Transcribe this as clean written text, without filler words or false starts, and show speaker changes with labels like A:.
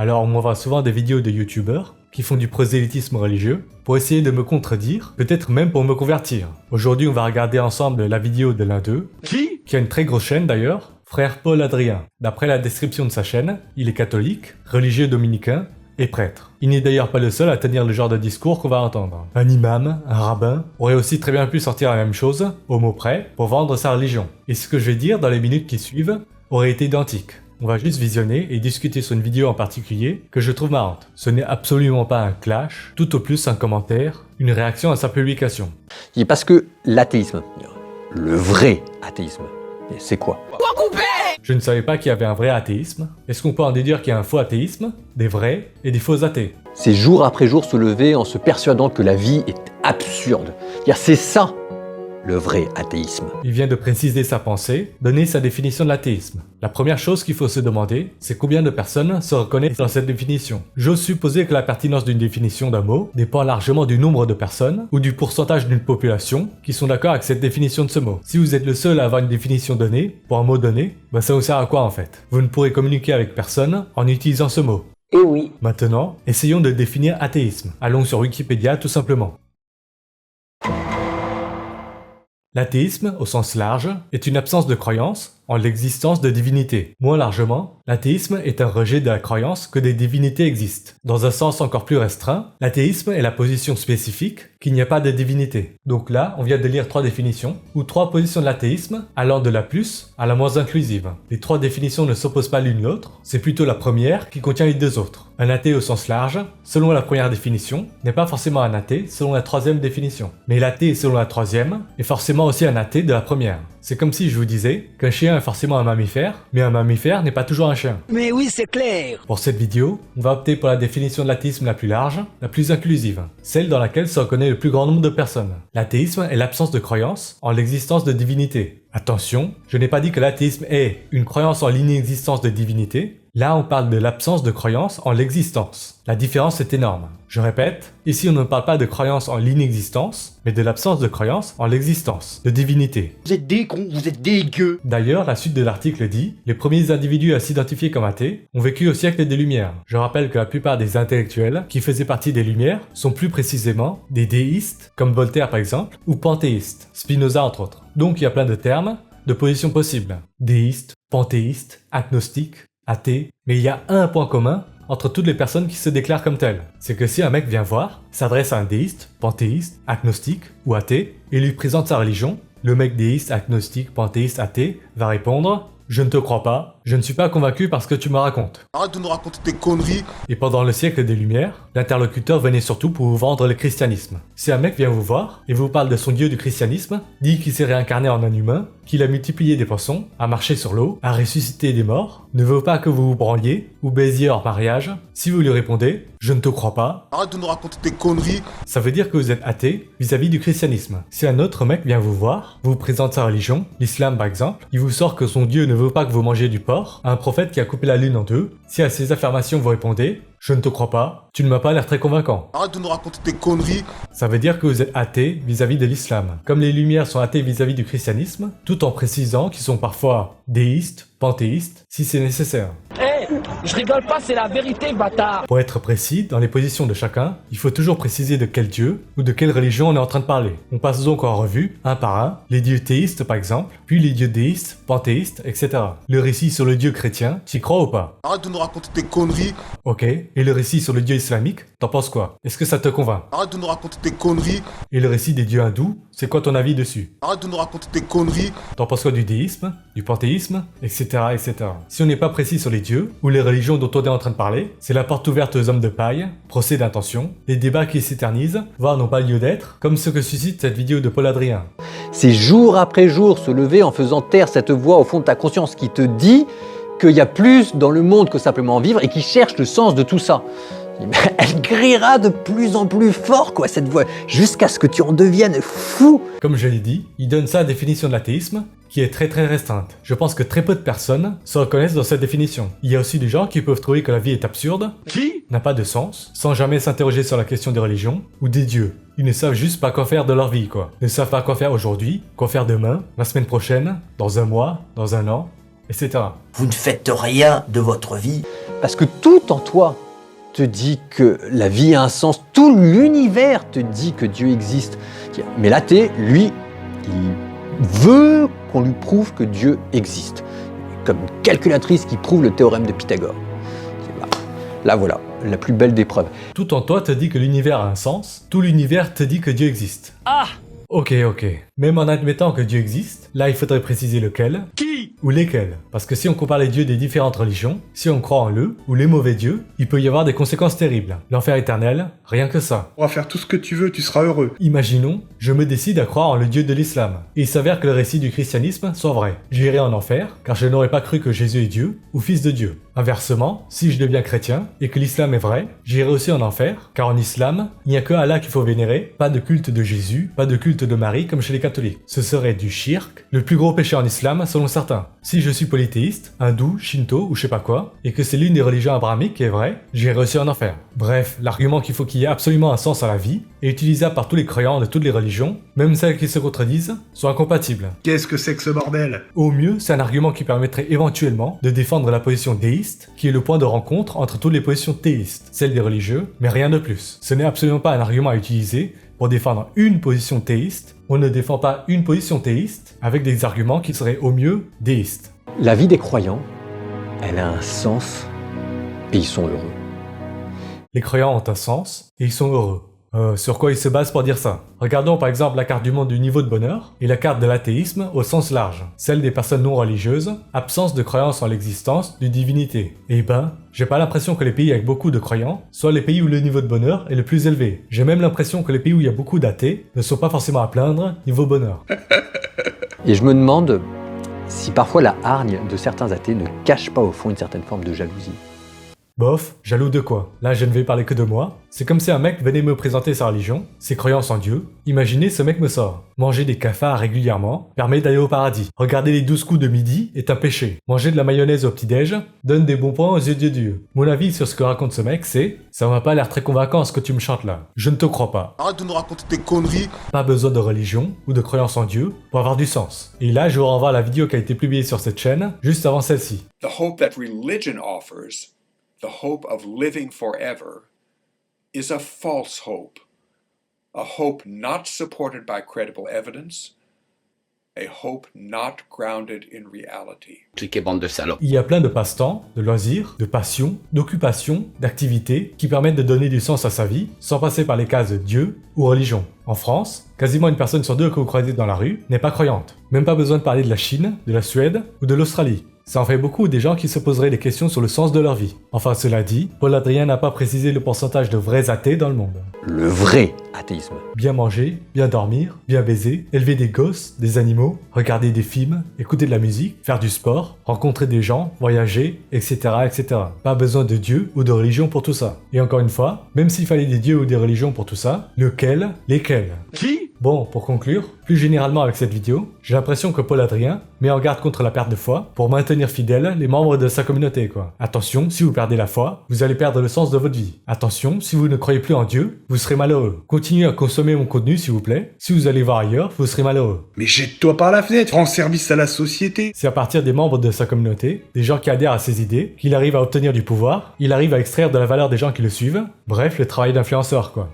A: Alors on m'envoie souvent des vidéos de youtubeurs qui font du prosélytisme religieux pour essayer de me contredire, peut-être même pour me convertir. Aujourd'hui on va regarder ensemble la vidéo de l'un d'eux, qui a une très grosse chaîne d'ailleurs, Frère Paul Adrien. D'après la description de sa chaîne, il est catholique, religieux dominicain et prêtre. Il n'est d'ailleurs pas le seul à tenir le genre de discours qu'on va entendre. Un imam, un rabbin, aurait aussi très bien pu sortir la même chose, au mot près, pour vendre sa religion. Et ce que je vais dire dans les minutes qui suivent aurait été identique. On va juste visionner et discuter sur une vidéo en particulier que je trouve marrante. Ce n'est absolument pas un clash, tout au plus un commentaire, une réaction à sa publication.
B: Parce que l'athéisme, le vrai athéisme, c'est quoi?
A: Je ne savais pas qu'il y avait un vrai athéisme. Est-ce qu'on peut en déduire qu'il y a un faux athéisme, des vrais et des faux athées?
B: C'est jour après jour se lever en se persuadant que la vie est absurde. C'est ça, le vrai athéisme.
A: Il vient de préciser sa pensée, donner sa définition de l'athéisme. La première chose qu'il faut se demander, c'est combien de personnes se reconnaissent dans cette définition. J'ose supposer que la pertinence d'une définition d'un mot dépend largement du nombre de personnes ou du pourcentage d'une population qui sont d'accord avec cette définition de ce mot. Si vous êtes le seul à avoir une définition donnée, pour un mot donné, ça vous sert à quoi en fait? Vous ne pourrez communiquer avec personne en utilisant ce mot.
B: Eh oui.
A: Maintenant, essayons de définir athéisme. Allons sur Wikipédia tout simplement. L'athéisme, au sens large, est une absence de croyance en l'existence de divinités. Moins largement, l'athéisme est un rejet de la croyance que des divinités existent. Dans un sens encore plus restreint, l'athéisme est la position spécifique qu'il n'y a pas de divinité. Donc là, on vient de lire 3 définitions, ou 3 positions de l'athéisme, allant de la plus à la moins inclusive. Les 3 définitions ne s'opposent pas l'une l'autre, c'est plutôt la première qui contient les 2 autres. Un athée au sens large, selon la première définition, n'est pas forcément un athée selon la 3e définition. Mais l'athée selon la 3e est forcément aussi un athée de la première. C'est comme si je vous disais qu'un chien est forcément un mammifère, mais un mammifère n'est pas toujours un chien.
C: Mais oui, c'est clair.
A: Pour cette vidéo, on va opter pour la définition de l'athéisme la plus large, la plus inclusive, celle dans laquelle se reconnaît le plus grand nombre de personnes. L'athéisme est l'absence de croyance en l'existence de divinité. Attention, je n'ai pas dit que l'athéisme est une croyance en l'inexistence de divinité. Là, on parle de l'absence de croyance en l'existence. La différence est énorme. Je répète, ici on ne parle pas de croyance en l'inexistence, mais de l'absence de croyance en l'existence, de divinité.
C: Vous êtes des cons, vous êtes dégueux.
A: D'ailleurs, la suite de l'article dit « Les premiers individus à s'identifier comme athées ont vécu au siècle des Lumières ». Je rappelle que la plupart des intellectuels qui faisaient partie des Lumières sont plus précisément des déistes, comme Voltaire par exemple, ou panthéistes, Spinoza entre autres. Donc il y a plein de termes, de positions possibles. Déiste, panthéiste, agnostique, athée, mais il y a un point commun entre toutes les personnes qui se déclarent comme telles. C'est que si un mec vient voir, s'adresse à un déiste, panthéiste, agnostique ou athée, et lui présente sa religion, le mec déiste, agnostique, panthéiste, athée va répondre « Je ne te crois pas, je ne suis pas convaincu par ce que tu me racontes. »
D: Arrête de nous raconter tes conneries.
A: Et pendant le siècle des Lumières, l'interlocuteur venait surtout pour vous vendre le christianisme. Si un mec vient vous voir et vous parle de son dieu du christianisme, dit qu'il s'est réincarné en un humain, qu'il a multiplié des poissons, a marché sur l'eau, a ressuscité des morts, ne veut pas que vous vous branliez ou baisiez hors mariage, si vous lui répondez « Je ne te crois pas »,
D: Arrête de nous raconter tes conneries.
A: ça veut dire que vous êtes athée vis-à-vis du christianisme. Si un autre mec vient vous voir, vous présente sa religion, l'islam par exemple, il vous sort que son dieu ne veut pas que vous mangiez du porc, un prophète qui a coupé la lune en 2, si à ces affirmations vous répondez « Je ne te crois pas, tu ne m'as pas l'air très convaincant ».
D: Arrête de nous raconter tes conneries.
A: Ça veut dire que vous êtes athée vis-à-vis de l'islam. Comme les Lumières sont athées vis-à-vis du christianisme, tout en précisant qu'ils sont parfois déistes, panthéistes, si c'est nécessaire.
C: Je rigole pas, c'est la vérité, bâtard.
A: Pour être précis, dans les positions de chacun, il faut toujours préciser de quel dieu ou de quelle religion on est en train de parler. On passe donc en revue, un par un, les dieux théistes par exemple, puis les dieux déistes, panthéistes, etc. Le récit sur le dieu chrétien, t'y crois ou pas?
D: Arrête de nous raconter tes conneries.
A: Ok, et le récit sur le dieu islamique, t'en penses quoi? Est-ce que ça te convainc?
D: Arrête de nous raconter tes conneries.
A: Et le récit des dieux hindous, c'est quoi ton avis dessus?
D: Arrête de nous raconter tes conneries.
A: T'en penses quoi du déisme, du panthéisme, etc., etc. Si on n'est pas précis sur les dieux, ou les religions dont on est en train de parler, c'est la porte ouverte aux hommes de paille, procès d'intention, des débats qui s'éternisent, voire n'ont pas lieu d'être, comme ce que suscite cette vidéo de Paul Adrien.
B: C'est jour après jour se lever en faisant taire cette voix au fond de ta conscience qui te dit qu'il y a plus dans le monde que simplement vivre et qui cherche le sens de tout ça. Elle criera de plus en plus fort, quoi, cette voix, jusqu'à ce que tu en deviennes fou.
A: Comme je l'ai dit, il donne sa définition de l'athéisme, qui est très restreinte. Je pense que très peu de personnes se reconnaissent dans cette définition. Il y a aussi des gens qui peuvent trouver que la vie est absurde, n'a pas de sens, sans jamais s'interroger sur la question des religions, ou des dieux. Ils ne savent juste pas quoi faire de leur vie, quoi. Ils ne savent pas quoi faire aujourd'hui, quoi faire demain, la semaine prochaine, dans un mois, dans un an, etc.
E: Vous ne faites rien de votre vie.
B: Parce que tout en toi te dit que la vie a un sens, tout l'univers te dit que Dieu existe. Mais l'athée, lui, il veut qu'on lui prouve que Dieu existe. Comme une calculatrice qui prouve le théorème de Pythagore. Là voilà, la plus belle des preuves.
A: Tout en toi te dit que l'univers a un sens, tout l'univers te dit que Dieu existe.
C: Ah!
A: Ok. Même en admettant que Dieu existe, là il faudrait préciser lequel.
C: Qui?
A: Ou lesquels. Parce que si on compare les dieux des différentes religions, si on croit en le ou les mauvais dieux, il peut y avoir des conséquences terribles. L'enfer éternel, rien que ça.
F: On va faire tout ce que tu veux, tu seras heureux.
A: Imaginons, je me décide à croire en le Dieu de l'islam, et il s'avère que le récit du christianisme soit vrai. J'irai en enfer, car je n'aurais pas cru que Jésus est Dieu, ou fils de Dieu. Inversement, si je deviens chrétien, et que l'islam est vrai, j'irai aussi en enfer, car en islam, il n'y a que Allah qu'il faut vénérer, pas de culte de Jésus, pas de culte de Marie comme chez les catholiques. Ce serait du shirk, le plus gros péché en islam selon certains. Si je suis polythéiste, hindou, shinto ou je sais pas quoi, et que c'est l'une des religions abrahamiques qui est vraie, j'irai aussi en enfer. Bref, l'argument qu'il faut qu'il y ait absolument un sens à la vie est utilisable par tous les croyants de toutes les religions, même celles qui se contredisent, sont incompatibles.
F: Qu'est-ce que c'est que ce bordel?
A: Au mieux, c'est un argument qui permettrait éventuellement de défendre la position déiste, qui est le point de rencontre entre toutes les positions théistes, celle des religieux, mais rien de plus. Ce n'est absolument pas un argument à utiliser pour défendre une position théiste. On ne défend pas une position théiste avec des arguments qui seraient au mieux déistes.
B: La vie des croyants, elle a un sens et ils sont heureux.
A: Les croyants ont un sens et ils sont heureux. Sur quoi ils se basent pour dire ça? Regardons par exemple la carte du monde du niveau de bonheur et la carte de l'athéisme au sens large, celle des personnes non religieuses, absence de croyance en l'existence d'une divinité. Eh ben, j'ai pas l'impression que les pays avec beaucoup de croyants soient les pays où le niveau de bonheur est le plus élevé. J'ai même l'impression que les pays où il y a beaucoup d'athées ne sont pas forcément à plaindre niveau bonheur.
B: Et je me demande si parfois la hargne de certains athées ne cache pas au fond une certaine forme de jalousie.
A: Bof, jaloux de quoi? Là, je ne vais parler que de moi. C'est comme si un mec venait me présenter sa religion, ses croyances en Dieu. Imaginez, ce mec me sort. Manger des cafards régulièrement permet d'aller au paradis. Regarder les 12 coups de midi est un péché. Manger de la mayonnaise au petit-déj donne des bons points aux yeux de Dieu. Mon avis sur ce que raconte ce mec, c'est « Ça m'a pas l'air très convaincant ce que tu me chantes là. Je ne te crois pas.
D: Arrête de nous raconter tes conneries. »
A: Pas besoin de religion ou de croyance en Dieu pour avoir du sens. Et là, je vous renvoie à la vidéo qui a été publiée sur cette chaîne, juste avant celle-ci.
G: The hope that religion offers, the hope of living forever, is a false hope. A hope not supported by credible evidence, a hope not grounded in reality.
E: Cliquez, bande de salopes.
A: Il y a plein de passe-temps, de loisirs, de passions, d'occupations, d'activités qui permettent de donner du sens à sa vie sans passer par les cases Dieu ou religion. En France, quasiment une personne sur deux que vous croisez dans la rue n'est pas croyante. Même pas besoin de parler de la Chine, de la Suède ou de l'Australie. Ça en fait beaucoup des gens qui se poseraient des questions sur le sens de leur vie. Enfin, cela dit, Paul Adrien n'a pas précisé le pourcentage de vrais athées dans le monde.
B: Le vrai athéisme.
A: Bien manger, bien dormir, bien baiser, élever des gosses, des animaux, regarder des films, écouter de la musique, faire du sport, rencontrer des gens, voyager, etc., etc. Pas besoin de Dieu ou de religion pour tout ça. Et encore une fois, même s'il fallait des dieux ou des religions pour tout ça, lequel, lesquels?
C: Qui?
A: Bon, pour conclure, plus généralement avec cette vidéo, j'ai l'impression que Paul Adrien met en garde contre la perte de foi pour maintenir fidèles les membres de sa communauté, quoi. Attention, si vous perdez la foi, vous allez perdre le sens de votre vie. Attention, si vous ne croyez plus en Dieu, vous serez malheureux. Continuez à consommer mon contenu, s'il vous plaît. Si vous allez voir ailleurs, vous serez malheureux.
F: Mais jette-toi par la fenêtre, rends service à la société.
A: C'est à partir des membres de sa communauté, des gens qui adhèrent à ses idées, qu'il arrive à obtenir du pouvoir, il arrive à extraire de la valeur des gens qui le suivent. Bref, le travail d'influenceur, quoi.